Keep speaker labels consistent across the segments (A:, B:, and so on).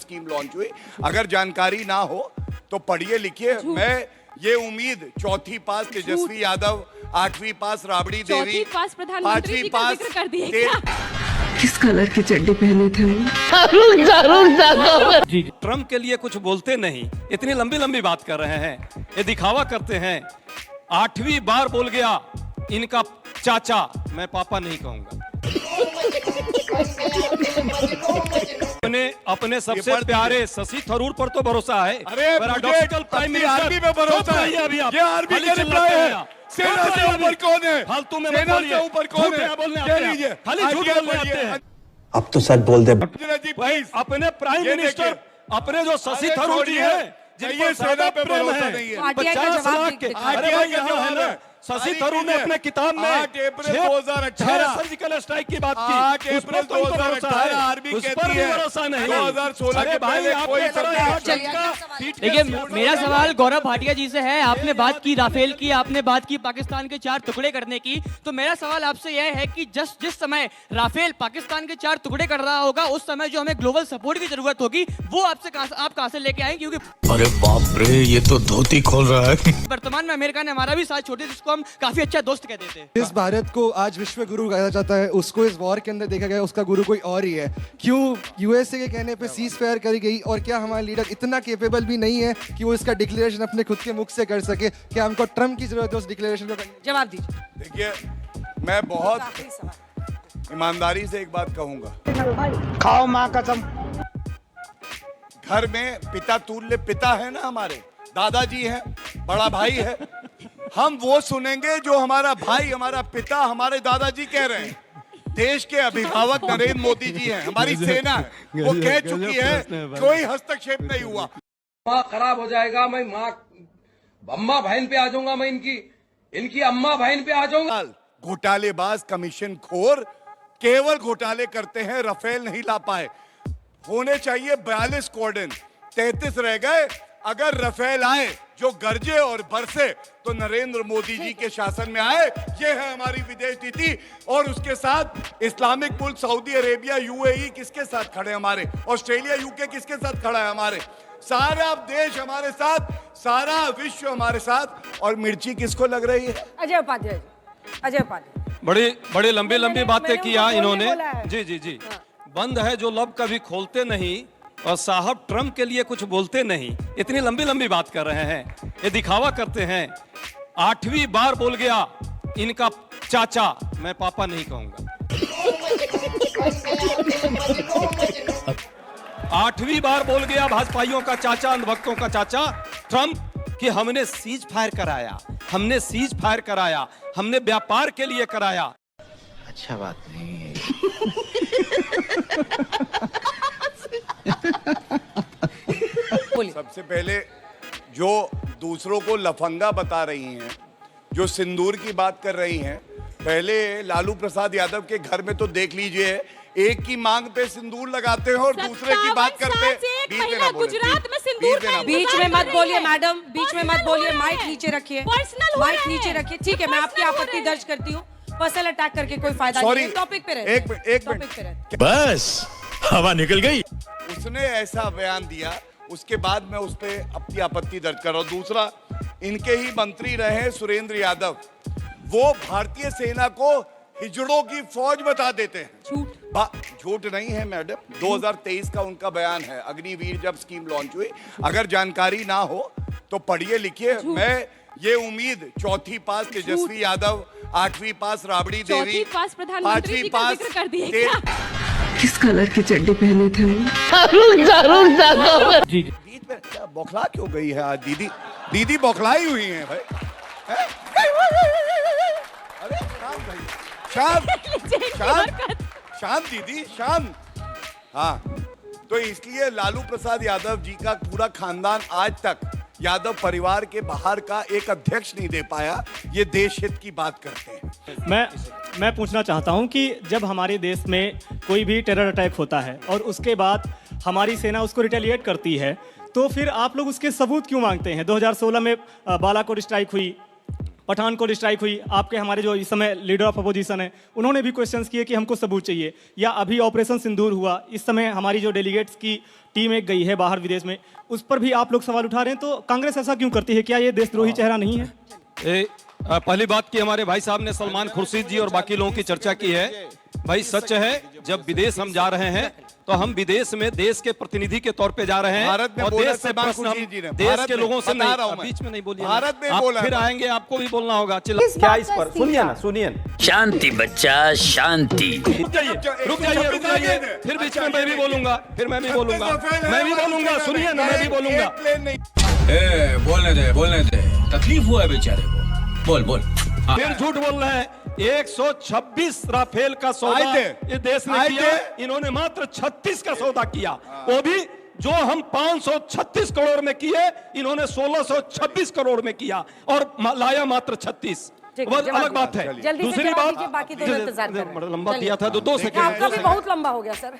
A: Scheme launch हुई। अगर जानकारी ना हो तो पढ़िए लिखिए। मैं ये उम्मीद चौथी पास तेजस्वी यादव, 8वीं पास राबड़ी देवी,
B: चौथी पास प्रधानमंत्री जी का जिक्र कर दिए क्या?
C: किस कलर के चड्डे पहने थे वो?
D: जी ट्रम्प के लिए कुछ बोलते नहीं, इतनी लंबी लंबी बात कर रहे हैं, ये दिखावा करते हैं। 8वीं बार बोल गया इनका चाचा, मैं पापा नहीं कहूंगा। अपने सबसे प्यारे शशि थरूर पर तो भरोसा है।
A: अरे
D: पैराडॉक्सिकल प्राइम मिनिस्टर
A: आर्मी पे भरोसा है। ये आर्मी के रिप्लाई है। सेना से ऊपर कौन है?
D: फालतू में
A: सेना से ऊपर कौन है?
D: कह लीजिए, खाली झूठ बोलने आते हैं।
E: अब तो सच बोल दे।
D: अपने प्राइम मिनिस्टर, अपने जो शशि थरूर जी हैं,
A: ये सेना पे भरोसा नहीं है।
D: 50 लाख के, अरे भाई यहाँ है ना, शशि थरूर ने अपने किताब में
A: 8 अप्रैल 2018
D: सर्जिकल स्ट्राइक की बात की।
A: 8 अप्रैल 2018 आर्मी कहती है 2016 के पहले कोई
F: देखिए, मेरा सवाल गौरव भाटिया जी से है। आपने बात की राफेल की, आपने बात की पाकिस्तान के 4 टुकड़े करने की, तो मेरा सवाल आपसे यह है कि जिस समय राफेल पाकिस्तान के 4 टुकड़े कर रहा होगा, उस समय जो हमें ग्लोबल सपोर्ट की जरूरत होगी, वो आप कहां से लेके आएंगे? क्योंकि
E: अरे बाप रे, ये तो धोती खोल रहा है।
F: वर्तमान में अमेरिका ने हमारा भी साथ छोड़े, जिसको हम काफी अच्छा दोस्त कहते थे।
G: जिस भारत को आज विश्व गुरु कहा जाता है, उसको इस वॉर के अंदर देखा गया उसका गुरु कोई और ही है। क्यों यूएसए के कहने पे सीज फायर करी गई? और क्या हमारे लीडर इतना केपेबल भी नहीं है कि वो इसका डिक्लेरेशन अपने खुद के मुख से कर सके? क्या हमको ट्रम्प की जरूरत है उस डिक्लेरेशन को करने?
F: जवाब दीजिए।
A: देखिए, मैं बहुत ईमानदारी से एक बात कहूंगा।
E: खाओ माँ कसम।
A: घर में पिता तुल्य पिता है ना, हमारे दादाजी हैं, बड़ा भाई है। हम वो सुनेंगे जो हमारा भाई, हमारा पिता, हमारे दादाजी कह रहे हैं। देश के अभिभावक नरेंद्र मोदी जी हैं, हमारी सेना है, वो कह चुकी है कोई हस्तक्षेप नहीं हुआ।
H: माँ खराब हो जाएगा, मैं माँ अम्मा बहन पे आ जाऊंगा, मैं इनकी अम्मा बहन पे आ जाऊंगा।
A: घोटालेबाज कमीशन खोर केवल घोटाले करते हैं, रफेल नहीं ला पाए। होने चाहिए 42 कॉर्डन, 33 रह गए। अगर रफेल आए जो गरजे और बरसे तो नरेंद्र मोदी जी के शासन में आए। ये है हमारी विदेश नीति। और उसके साथ इस्लामिक मुल्क सऊदी अरेबिया, यूएई किसके साथ खड़े? हमारे ऑस्ट्रेलिया, यूके किसके साथ खड़ा है? हमारे सारा देश हमारे साथ, सारा विश्व हमारे साथ। और मिर्ची किसको लग रही है?
B: अजय उपाध्याय। अजय उपाध्याय
D: बड़ी लंबी बातें किया इन्होंने। जी बंद है जो लब कभी खोलते नहीं, और साहब ट्रम्प के लिए कुछ बोलते नहीं, इतनी लंबी बात कर रहे हैं, ये दिखावा करते हैं। 8वीं बार बोल गया इनका चाचा, मैं पापा नहीं कहूंगा। 8वीं बार बोल गया भाजपाइयों का चाचा, अंधभक्तों का चाचा ट्रम्प कि हमने सीज फायर कराया, हमने सीज फायर कराया, हमने व्यापार के लिए कराया।
E: अच्छा बात नहीं है।
A: सबसे पहले जो दूसरों को लफंगा बता रही हैं, जो सिंदूर की बात कर रही हैं, पहले लालू प्रसाद यादव के घर में तो देख लीजिए, एक की मांग पे सिंदूर लगाते हैं और दूसरे की बात करते हैं।
B: गुजरात में सिंदूर
I: बीच में मत बोलिए मैडम, बीच में मत बोलिए। माइक नीचे रखिए, माइक नीचे रखिए। ठीक है, मैं आपकी आपत्ति दर्ज करती हूँ। पर्सनल अटैक करके कोई फायदा नहीं है। टॉपिक पे रहे,
A: एक मिनट,
E: बस हवा निकल गई।
A: उसने ऐसा बयान दिया, उसके बाद मैं उस पर अपनी आपत्ति दर्ज कर रहा हूं। दूसरा, इनके ही मंत्री रहे सुरेंद्र यादव, वो भारतीय सेना को हिजड़ों की फौज बता देते हैं। झूठ नहीं है मैडम, 2023 का उनका बयान है। अग्निवीर जब स्कीम लॉन्च हुई, अगर जानकारी ना हो तो पढ़िए लिखिए। मैं ये उम्मीद चौथी पास तेजस्वी यादव, 8वीं पास राबड़ी देवी,
B: पास प्रधानमंत्री जी का जिक्र कर दिए क्या?
C: किस कलर के चड्डे पहने थे वो?
D: जी
A: बीच में क्या बौखला क्यों गई है आज? दीदी बौखलाई हुई है भाई। अरे शांत दीदी, शांत। हाँ, तो इसलिए लालू प्रसाद यादव जी का पूरा खानदान आज तक यादव परिवार के बाहर का एक अध्यक्ष नहीं दे पाया। ये देश हित की बात करते हैं।
J: मैं पूछना चाहता हूं कि जब हमारे देश में कोई भी टेरर अटैक होता है और उसके बाद हमारी सेना उसको रिटेलिएट करती है, तो फिर आप लोग उसके सबूत क्यों मांगते हैं? 2016 में बालाकोट स्ट्राइक हुई, पठानकोट स्ट्राइक हुई, आपके हमारे जो इस समय लीडर ऑफ अपोजिशन है उन्होंने भी क्वेश्चंस किए कि हमको सबूत चाहिए, या अभी ऑपरेशन सिंदूर हुआ, इस समय हमारी जो डेलीगेट्स की टीम एक गई है बाहर विदेश में, उस पर भी आप लोग सवाल उठा रहे हैं। तो कांग्रेस ऐसा क्यों करती है? क्या ये देशद्रोही चेहरा नहीं है?
D: पहली बात की हमारे भाई साहब ने सलमान खुर्शीद जी और बाकी लोगों की चर्चा की है। भाई सच है, जब विदेश हम जा रहे हैं तो हम विदेश में देश के प्रतिनिधि के तौर पे जा रहे हैं,
A: भारत में
D: और
A: बोला
D: देश से
A: सलमान
D: प्रश्न हम
A: खुर्शीद जी ने,
D: देश
A: भारत
D: के
A: में,
D: लोगों से
A: बता रहा हूं
D: नहीं, बीच में नहीं बोलिए,
A: भारत में
D: आप
A: बोला
D: फिर
A: है।
D: आएंगे, आपको भी बोलना होगा। क्या इस पर सुनिए ना, सुनिए
E: शांति बच्चा शांति।
D: रुक जाइए, फिर बीच में मैं भी बोलूंगा, फिर मैं भी बोलूंगा, सुनिए ना, मैं भी बोलूंगा।
E: बोलने दे, तकलीफ हुआ है बेचारे को, बोल।
D: फिर झूठ बोल रहे हैं। 126 राफेल का सौदा ये देश ने किया, इन्होंने मात्र 36 का सौदा किया, वो भी जो हम 536 करोड़ में किए, इन्होंने 1626 करोड़ में किया और लाया मात्र 36। वो अलग बात है। दूसरी बात,
I: बाकी तो इंतजार कर रहे हैं।
D: लंबा दिया था तो 2 सेकंड,
I: आपका भी बहुत लंबा हो गया सर।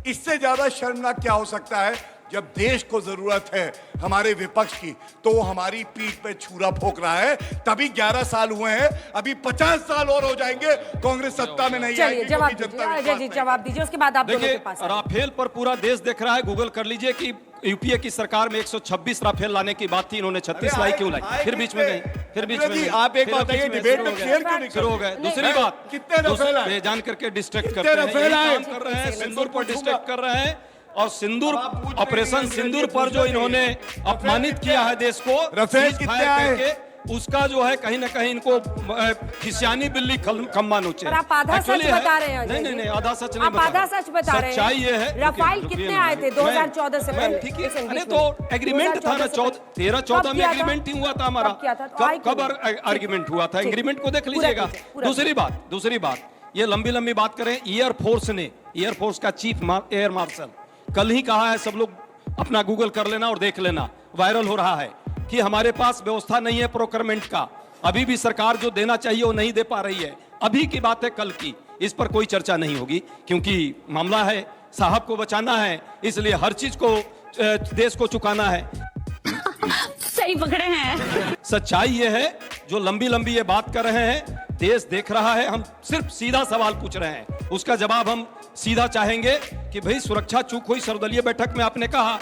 A: इससे ज्यादा शर्मनाक क्या हो सकता है? जब देश को जरूरत है हमारे विपक्ष की, तो वो हमारी पीठ पे छुरा फोक रहा है। तभी 11 साल हुए हैं, अभी 50 साल और हो जाएंगे, कांग्रेस सत्ता में नहीं आएगी।
I: जवाब दीजिए, जवाब दीजिए, उसके बाद आप दोनों के पास।
D: राफेल पर पूरा देश देख रहा है, गूगल कर लीजिए कि यूपीए की सरकार में 126 राफेल लाने की बात थी, इन्होंने 36 लाई, क्यों लाई? फिर बीच में नहीं, फिर बीच में नहीं।
A: आप एक बात बताइए, डिबेट में शेयर क्यों नहीं
D: शुरू हो गए? दूसरी बात,
A: कितने राफेल आए?
D: जान करके डिस्ट्रैक्ट करते हैं, काम कर रहे हैं, सिंदूर पर डिस्ट्रैक्ट कर रहे हैं, और सिंदूर ऑपरेशन सिंदूर पर जो इन्होंने अपमानित किया है देश को,
A: राफेल कितने आए?
D: उसका जो है कहीं ना कहीं इनको खिसियानी बिल्ली खम्मा नोचे।
I: आप आधा सच बता रहे हैं।
D: नहीं, आधा सच नहीं,
I: आप आधा सच बता रहे हैं।
D: सच्चाई ये है,
I: राफेल कितने आए थे 2014 से पहले?
D: ठीक है, अरे तो एग्रीमेंट था ना, 13-14 में एग्रीमेंट ही हुआ था हमारा। कब आर्ग्यूमेंट हुआ था? एग्रीमेंट को देख लीजिएगा। दूसरी बात, ये लंबी बात करें, एयरफोर्स का चीफ एयर मार्शल कल ही कहा है, सब लोग अपना गूगल कर लेना और देख लेना, वायरल हो रहा है कि हमारे पास व्यवस्था नहीं है प्रोक्योरमेंट का, अभी भी सरकार जो देना चाहिए वो नहीं दे पा रही है। अभी की बात है, कल की, इस पर कोई चर्चा नहीं होगी, क्योंकि मामला है, साहब को बचाना है, इसलिए हर चीज को देश को चुकाना है।
B: सही पकड़े हैं।
D: सच्चाई ये है, जो लंबी ये बात कर रहे हैं, देश देख रहा है, हम सिर्फ सीधा सवाल पूछ रहे हैं, उसका जवाब हम सीधा चाहेंगे कि भाई सुरक्षा चूक हुई, सर्वदलीय बैठक में आपने कहा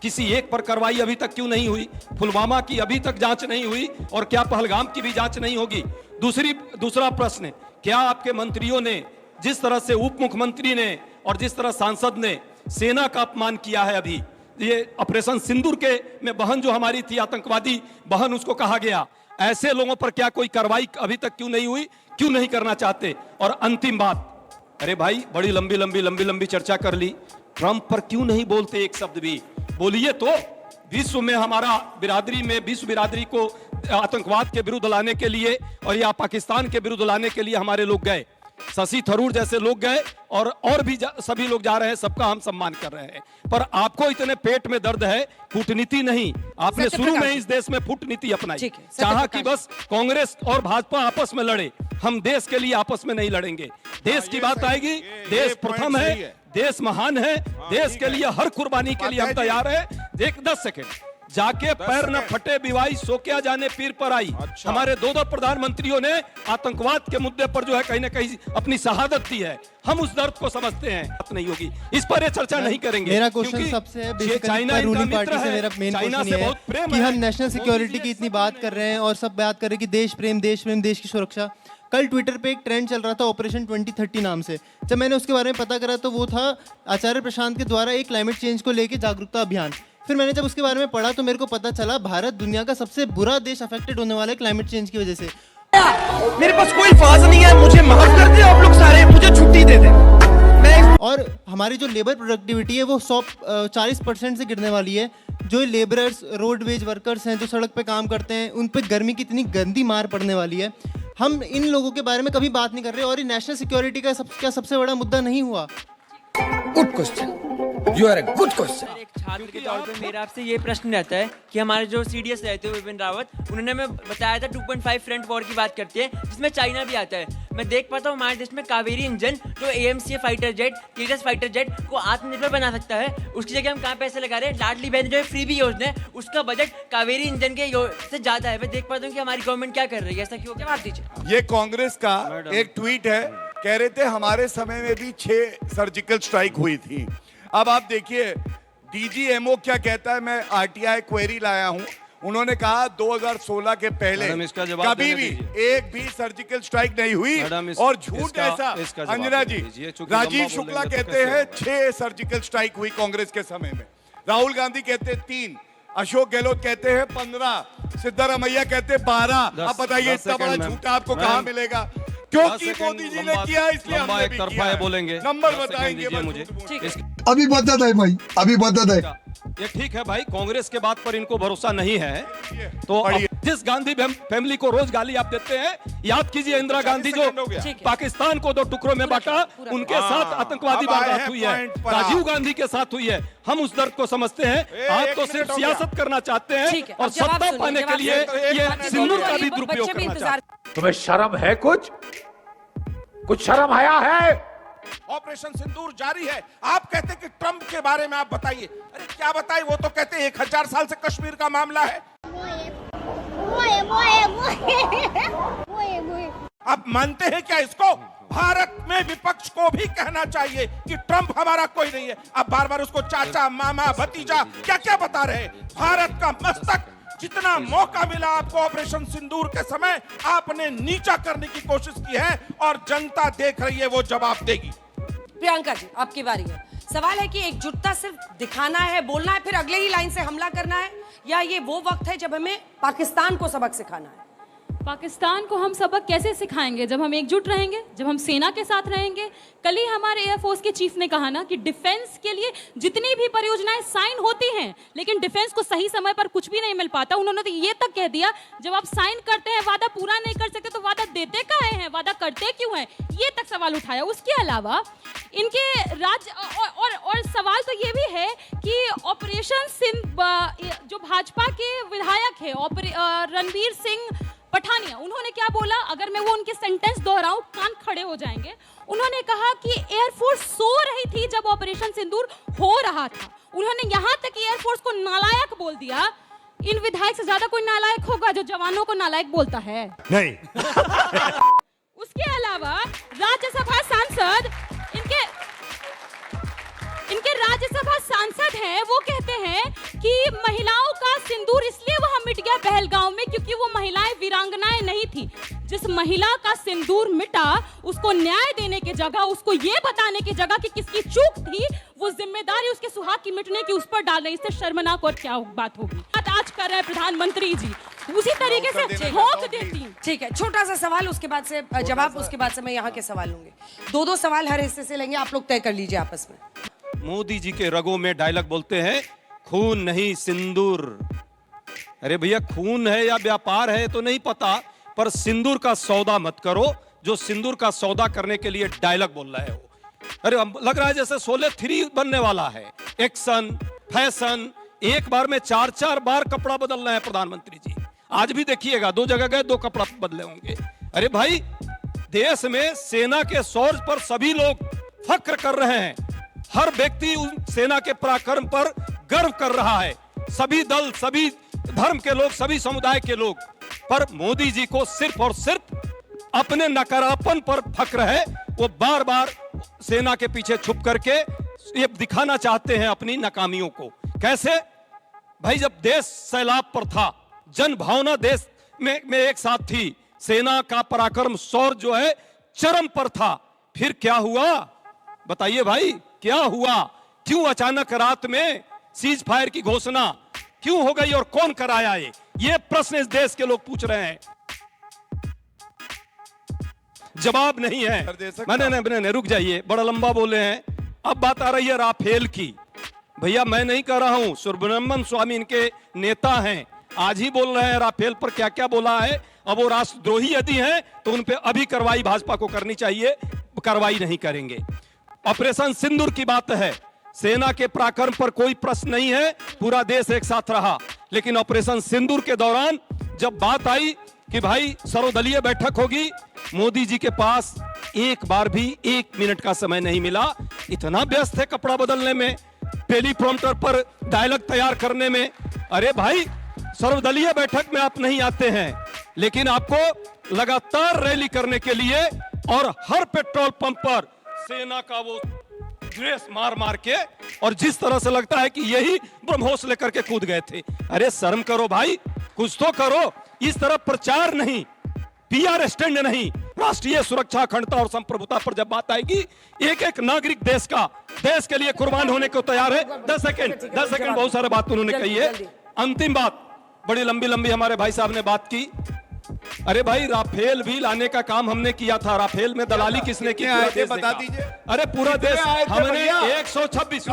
D: किसी एक पर कार्रवाई अभी तक क्यों नहीं हुई? पुलवामा की अभी तक जांच नहीं हुई, और क्या पहलगाम की भी जांच नहीं होगी? दूसरा प्रश्न, क्या आपके मंत्रियों ने जिस तरह से उप मुख्यमंत्री ने और जिस तरह सांसद ने सेना का अपमान किया है, अभी ये ऑपरेशन सिंदूर के में बहन जो हमारी थी, आतंकवादी बहन उसको कहा गया, ऐसे लोगों पर क्या कोई कार्रवाई अभी तक क्यों नहीं हुई? क्यों नहीं करना चाहते? और अंतिम बात, अरे भाई बड़ी लंबी चर्चा कर ली, ट्रंप पर क्यों नहीं बोलते एक शब्द भी? बोलिए तो। विश्व में हमारा विश्व बिरादरी को आतंकवाद के विरुद्ध लाने के लिए और या पाकिस्तान के विरुद्ध लाने के लिए हमारे लोग गए, शशि थरूर जैसे लोग गए, और भी सभी लोग जा रहे हैं, सबका हम सम्मान कर रहे हैं। पर आपको इतने पेट में दर्द है, कूटनीति नहीं, आपने शुरू में इस देश में कूटनीति अपनाई, चाहा कि बस कांग्रेस और भाजपा आपस में लड़े, हम देश के लिए आपस में नहीं लड़ेंगे। देश की बात आएगी, देश प्रथम है, देश महान है, देश के लिए हर कुर्बानी के लिए हम तैयार है। 10 सेकंड, जाके पैर न फटे बिवाई सो क्या जाने पीर पर आई। हमारे 2 प्रधानमंत्रियों ने आतंकवाद के मुद्दे पर जो है कहीं ना कहीं अपनी शहादत दी है, हम उस दर्द को समझते हैं। बात नहीं होगी, इस पर ये चर्चा नहीं करेंगे।
K: मेरा क्वेश्चन सबसे बेसिकली रूलिंग पार्टी से मेरा मेन क्वेश्चन ये है कि हम नेशनल सिक्योरिटी की इतनी बात कर रहे हैं और सब बात कर रहे हैं कि देश प्रेम, देश की सुरक्षा। कल ट्विटर पे एक ट्रेंड चल रहा था ऑपरेशन 2030 नाम से, जब मैंने उसके बारे में पता करा तो वो था आचार्य प्रशांत के द्वारा एक क्लाइमेट चेंज को लेके जागरूकता अभियान। फिर मैंने जब उसके बारे में पढ़ा तो मेरे को पता चला भारत दुनिया का सबसे बुरा देश अफेक्टेड होने वाला है क्लाइमेट चेंज की वजह से।
L: मेरे पास कोई फाज नहीं है, मुझे माफ कर दे आप लोग सारे, मुझे छुट्टी दे दे।
K: और हमारी जो लेबर प्रोडक्टिविटी है वो 40% से गिरने वाली है। जो लेबरर्स, रोडवेज वर्कर्स हैं जो सड़क पे काम करते हैं, उन पे गर्मी की इतनी गंदी मार पड़ने वाली है। हम इन लोगों के बारे में कभी बात नहीं कर रहे, और ये नेशनल सिक्योरिटी का क्या सबसे बड़ा मुद्दा नहीं हुआ?
L: Good question.
E: You are a good question.
F: एक छात्र के तौर पे मेरा आपसे ये प्रश्न रहता है कि हमारे जो सीडीएस रहते हैं विपिन रावत, उन्होंने हमें बताया था 2.5 फ्रंट वॉर की बात करते हैं जिसमें चाइना भी आता है। मैं देख पाता हूँ हमारे देश में कावेरी इंजन जो AMC फाइटर जेट, तेजस फाइटर जेट को आत्मनिर्भर बना सकता है, उसकी जगह हम कहाँ पैसे लगा रहे हैं? लाडली बहन जो है फ्री भी योजना है, उसका बजट कावेरी इंजन के से ज्यादा है। मैं देख पाता हूँ कि हमारी गवर्नमेंट क्या कर रही है, ऐसा क्यों? जवाब दीजिए।
A: ये कांग्रेस का एक ट्वीट है, कह रहे थे हमारे समय में भी 6 सर्जिकल स्ट्राइक हुई थी। अब आप देखिए DGMO क्या कहता है। मैं RTI क्वेरी लाया हूं, उन्होंने कहा 2016 के पहले कभी भी एक भी सर्जिकल स्ट्राइक नहीं हुई और झूठ ऐसा। अंजना जी, राजीव शुक्ला कहते हैं 6 सर्जिकल स्ट्राइक हुई कांग्रेस के समय में, राहुल गांधी कहते 3, अशोक गहलोत कहते हैं 15, सिद्धारमैया कहते 12। अब बताइए इतना बड़ा झूठा आपको कहां मिलेगा? क्योंकि मोदी जी ने किया इसलिए हमने भी किया है।
D: बोलेंगे,
A: नंबर बताएंगे
D: मुझे।
M: अभी बदत है भाई, अभी बदत है।
D: ये ठीक है भाई, कांग्रेस के बात पर इनको भरोसा नहीं है तो जिस गांधी फैमिली को रोज गाली आप देते हैं, याद कीजिए इंदिरा गांधी जो पाकिस्तान को 2 टुकड़ों में बांटा, उनके साथ आतंकवादी वारदात हुई है, राजीव गांधी के साथ हुई है। हम उस दर्द को समझते हैं। आप तो सिर्फ सियासत करना चाहते हैं और सत्ता पाने के लिए ये सिंदूर का भी दुरुपयोग करना चाहते हैं।
L: तुम्हें शर्म है? कुछ शर्म आया है? ऑपरेशन सिंदूर जारी है। आप कहते कि ट्रंप के बारे में आप बताइए। अरे क्या बताइए, वो तो कहते हैं 1000 साल से कश्मीर का मामला है। आप मानते हैं क्या इसको? भारत में विपक्ष को भी कहना चाहिए कि ट्रंप हमारा कोई नहीं है। आप बार बार उसको चाचा, मामा, भतीजा क्या क्या बता रहे हैं। भारत का मस्तक जितना मौका मिला आपको ऑपरेशन सिंदूर के समय, आपने नीचा करने की कोशिश की है और जनता देख रही है, वो जवाब देगी।
I: प्रियंका जी, आपकी बारी है। सवाल है कि एकजुटता सिर्फ दिखाना है, बोलना है, फिर अगले ही लाइन से हमला करना है, या ये वो वक्त है जब हमें पाकिस्तान को सबक सिखाना है?
B: पाकिस्तान को हम सबक कैसे सिखाएंगे? जब हम एकजुट रहेंगे, जब हम सेना के साथ रहेंगे। कल ही हमारे एयरफोर्स के चीफ ने कहा ना कि डिफेंस के लिए जितनी भी परियोजनाएं साइन होती हैं, लेकिन डिफेंस को सही समय पर कुछ भी नहीं मिल पाता। उन्होंने तो ये तक कह दिया, जब आप साइन करते हैं, वादा पूरा नहीं कर सकते तो वादा देते काहे हैं, वादा करते क्यों हैं? ये तक सवाल उठाया। उसके अलावा इनके राज्य और सवाल तो ये भी है कि ऑपरेशन जो भाजपा के विधायक है रणवीर सिंह पठानिया, उन्होंने क्या बोला? अगर मैं वो उनके सेंटेंस दोहराऊं कान खड़े हो जाएंगे। उन्होंने कहा कि एयरफोर्स सो रही थी जब ऑपरेशन सिंदूर हो रहा था। उन्होंने यहां तक एयरफोर्स को नालायक बोल दिया। इन विधायक से ज्यादा कोई नालायक होगा जो जवानों को नालायक बोलता है?
A: नहीं।
B: उसके अलावा राज्यसभा सांसद, इनके राज्यसभा सांसद हैं, वो कहते हैं कि महिलाओं का सिंदूर इसलिए वहां मिट गया पहलगांव में क्योंकि वो महिलाएं वीरांगनाएं नहीं थी। जिस महिला का सिंदूर मिटा, उसको न्याय देने की जगह, उसको ये बताने की जगह कि किसकी चूक थी, वो जिम्मेदारी उसके सुहाग की मिटने की उस पर डाल रही। इससे शर्मनाक और क्या बात होगी? आज कर रहे हैं प्रधानमंत्री जी, उसी तरीके से होक देती।
I: ठीक है, छोटा सा सवाल, उसके बाद से जवाब, उसके बाद से मैं यहाँ के सवाल लूंगी। 2-2 सवाल हर हिस्से से लेंगे, आप लोग तय कर लीजिए आपस में।
D: मोदी जी के रगों में डायलॉग बोलते हैं, खून नहीं सिंदूर। अरे भैया, खून है या व्यापार है तो नहीं पता, पर सिंदूर का सौदा मत करो। जो सिंदूर का सौदा करने के लिए डायलॉग बोल रहा है वो, अरे लग रहा है जैसे शोले 3 बनने वाला है। एक्शन, फैशन, एक बार में 4-4 बार कपड़ा बदल रहे हैं प्रधानमंत्री जी। आज भी देखिएगा, 2 जगह गए 2 कपड़ा बदले होंगे। अरे भाई, देश में सेना के शौर्य पर सभी लोग फक्र कर रहे हैं। हर व्यक्ति उस सेना के पराक्रम पर गर्व कर रहा है। सभी दल, सभी धर्म के लोग, सभी समुदाय के लोग। पर मोदी जी को सिर्फ और सिर्फ अपने नकारापन पर फक्र है। वो बार बार सेना के पीछे छुप करके ये दिखाना चाहते हैं अपनी नाकामियों को। कैसे भाई? जब देश सैलाब पर था, जन भावना देश में एक साथ थी, सेना का पराक्रम शौर्य जो है चरम पर था, फिर क्या हुआ बताइए भाई? क्या हुआ? क्यों अचानक रात में सीज फायर की घोषणा क्यों हो गई और कौन कराया? ये प्रश्न इस देश के लोग पूछ रहे हैं, जवाब नहीं है। मैंने रुक जाइए, बड़ा लंबा बोले हैं। अब बात आ रही है राफेल की। भैया, मैं नहीं कह रहा हूं, सुब्रमण्यम स्वामी इनके नेता हैं, आज ही बोल रहे हैं राफेल पर क्या क्या बोला है। अब वो राष्ट्रद्रोही यदि हैं तो उन पे अभी कार्रवाई भाजपा को करनी चाहिए, कार्रवाई नहीं करेंगे। ऑपरेशन सिंदूर की बात है, सेना के पराक्रम पर कोई प्रश्न नहीं है, पूरा देश एक साथ रहा। लेकिन ऑपरेशन सिंदूर के दौरान जब बात आई कि भाई सर्वदलीय बैठक होगी, मोदी जी के पास एक बार भी 1 मिनट का समय नहीं मिला। इतना व्यस्त है कपड़ा बदलने में, टेलीप्रॉम्प्टर पर डायलॉग तैयार करने में। अरे भाई, सर्वदलीय बैठक में आप नहीं आते हैं, लेकिन आपको लगातार रैली करने के लिए और हर पेट्रोल पंप पर सेना का वो ड्रेस मार मार के, और जिस तरह से लगता है कि यही ब्रह्मोस लेकर के कूद गए थे। अरे शर्म करो भाई, कुछ तो करो। इस तरह प्रचार नहीं, पीआर स्टैंड नहीं, राष्ट्रीय सुरक्षा, अखंडता और संप्रभुता पर जब बात आएगी, एक एक नागरिक देश के लिए कुर्बान होने को तैयार है। 10 सेकंड बहुत सारे बात उन्होंने कही है। अंतिम बात, बड़ी लंबी लंबी हमारे भाई साहब ने बात की। अरे भाई, राफेल भी लाने का काम हमने किया था। राफेल में दलाली किसने की?
A: बता दीजिए।
D: अरे पूरा देश, हमने 126